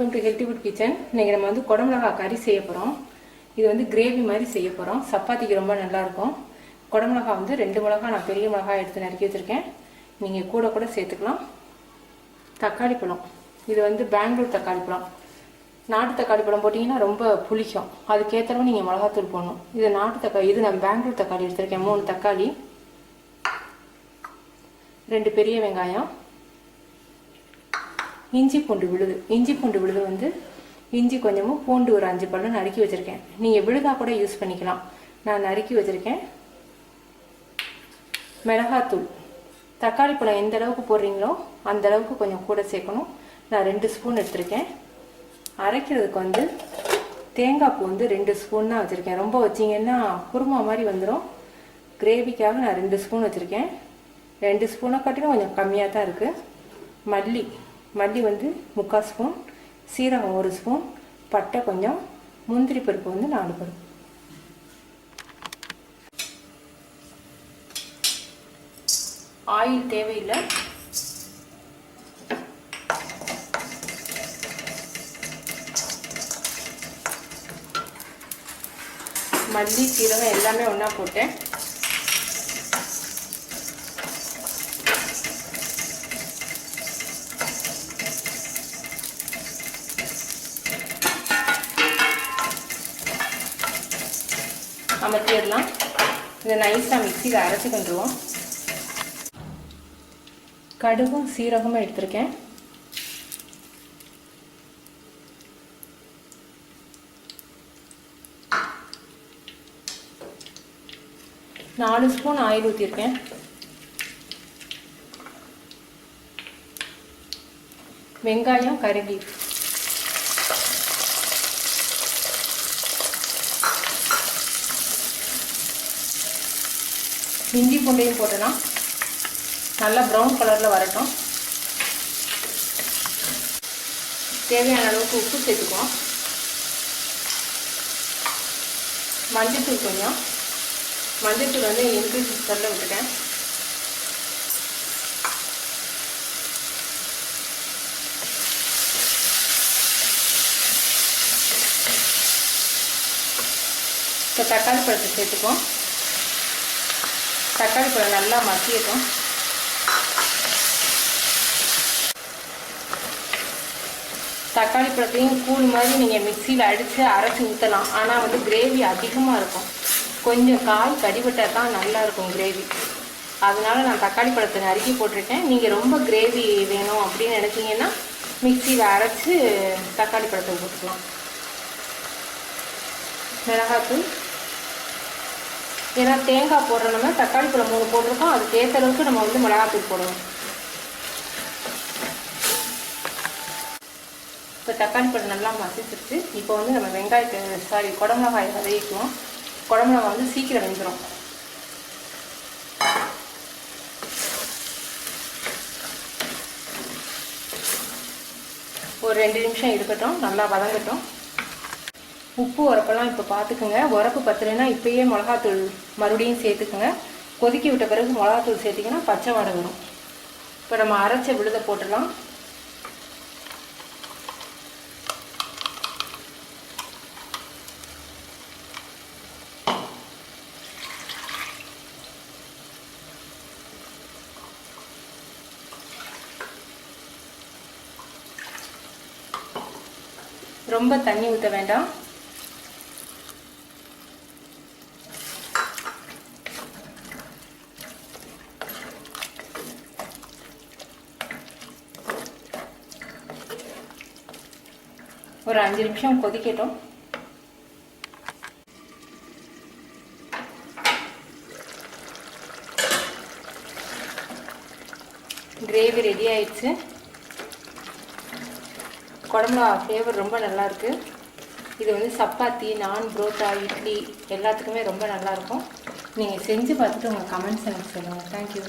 Welcome to healthy food kitchen. இன்றைக்கி நம்ம வந்து குடமிளகாய் கறி செய்ய போகிறோம். இது வந்து கிரேவி மாதிரி செய்ய போகிறோம். சப்பாத்திக்கு ரொம்ப நல்லாயிருக்கும். குடமிளகாய் வந்து 2 மிளகாய் நான் பெரிய மிளகாய் எடுத்து நறுக்கி வச்சுருக்கேன். நீங்கள் கூட சேர்த்துக்கலாம். தக்காளி பழம், இது வந்து பெங்களூர் தக்காளி பழம். நாட்டு தக்காளி பழம் போட்டிங்கன்னா ரொம்ப புளிக்கும். அதுக்கேற்றளவு நீங்கள் மிளகாத்தூள் போடணும். இது நாட்டு தக்காளி, இது நான் பெங்களூர் தக்காளி எடுத்துருக்கேன். 3 தக்காளி, 2 பெரிய வெங்காயம், இஞ்சி பூண்டு விழுது வந்து இஞ்சி கொஞ்சமும் பூண்டு ஒரு 5 பல்லு நறுக்கி வச்சுருக்கேன். நீங்கள் விழுதா கூட யூஸ் பண்ணிக்கலாம். நான் நறுக்கி வச்சுருக்கேன். மிளகாத்தூள், தக்காளி பழம் எந்த அளவுக்கு போடுறீங்களோ அந்த அளவுக்கு கொஞ்சம் கூட சேர்க்கணும். நான் 2 ஸ்பூன் எடுத்திருக்கேன். அரைக்கிறதுக்கு வந்து தேங்காய் பூ வந்து 2 ஸ்பூன் தான் வச்சுருக்கேன். ரொம்ப வச்சிங்கன்னா குருமா மாதிரி வந்துடும். கிரேவிக்காக நான் 2 ஸ்பூன் வச்சுருக்கேன். 2 ஸ்பூனை காட்டிலும் கொஞ்சம் கம்மியாக தான் இருக்குது. மல்லி வந்து 3/4 ஸ்பூன், சீரகம் 1 ஸ்பூன், பட்டை கொஞ்சம், முந்திரி பருப்பு வந்து 4 பருப்பு. ஆயில் தேவையில்லை. மல்லி சீரகம் எல்லாமே ஒன்றா போட்டேன். அமர்த்திடலாம். இதை நைஸாக மிக்சியில் அரைச்சி கொண்டுருவோம். கடுகும் சீரகமும் எடுத்திருக்கேன். நாலு ஸ்பூன் ஆயில் ஊற்றிருக்கேன். வெங்காயம் கருகி, இஞ்சி பூண்டையும் போட்டலாம். நல்லா ப்ரௌன் கலரில் வரட்டும். தேவையான அளவுக்கு உப்பு சேர்த்துக்குவோம். மஞ்சள்தூள் கொஞ்சம், மஞ்சள்தூள் வந்து இன்க்ரீஸ் குக்கரில் விட்டுட்டேன். இப்போ தக்காளி பழத்தை சேர்த்துக்குவோம். தக்காளி பழம் நல்லா மசியட்டும். தக்காளி பழத்தையும் கூழ் மாதிரி நீங்கள் மிக்சியில் அடித்து அரைச்சி ஊற்றலாம். ஆனால் வந்து கிரேவி அதிகமாக இருக்கும். கொஞ்சம் காய் கடிபட்டால் தான் நல்லாயிருக்கும் கிரேவி. அதனால நான் தக்காளி பழத்தை நறுக்கி போட்டிருக்கேன். நீங்கள் ரொம்ப கிரேவி வேணும் அப்படின்னு நினச்சிங்கன்னா மிக்சியில் அரைச்சி தக்காளி பழத்தை போட்டுக்கலாம். மிளகாத்தூள், ஏன்னா தேங்காய் போடுறோம்னா தக்காளி பழம் 3 போட்டிருக்கோம். அதுக்கு ஏற்ற அளவுக்கு நம்ம வந்து மிளகாத்தூள் போடணும். இப்போ தக்காளி பழம் நல்லா மசிச்சிருச்சு. இப்போ வந்து நம்ம குடமிளகாய் வதக்கிக்குவோம். குடமிளகாய் வந்து சீக்கிரம் வெந்துடும். ஒரு 2 நிமிஷம் இருக்கட்டும், நல்லா வதங்கட்டும். உப்பு உரப்பெல்லாம் இப்போ பார்த்துக்குங்க. உரப்பு பத்தலைன்னா இப்போயே மிளகாத்தூள் மறுபடியும் சேர்த்துக்குங்க. கொதிக்க விட்ட பிறகு மிளகாத்தூள் சேர்த்திங்கன்னா பச்சை வாடை வரும். இப்போ நம்ம அரைச்ச விழுதை போட்டுடலாம். ரொம்ப தண்ணி ஊற்ற வேண்டாம். ஒரு 5 நிமிஷம் கொதிக்கட்டும். கிரேவி ரெடி ஆயிடுச்சு. குடமிளகா ஃப்ளேவர் ரொம்ப நல்லாயிருக்கு. இது வந்து சப்பாத்தி, நான், புரோட்டா, இட்லி எல்லாத்துக்குமே ரொம்ப நல்லாயிருக்கும். நீங்கள் செஞ்சு பார்த்துட்டு உங்கள் கமெண்ட்ஸ் எனக்கு சொல்லுங்கள். தேங்க்யூ.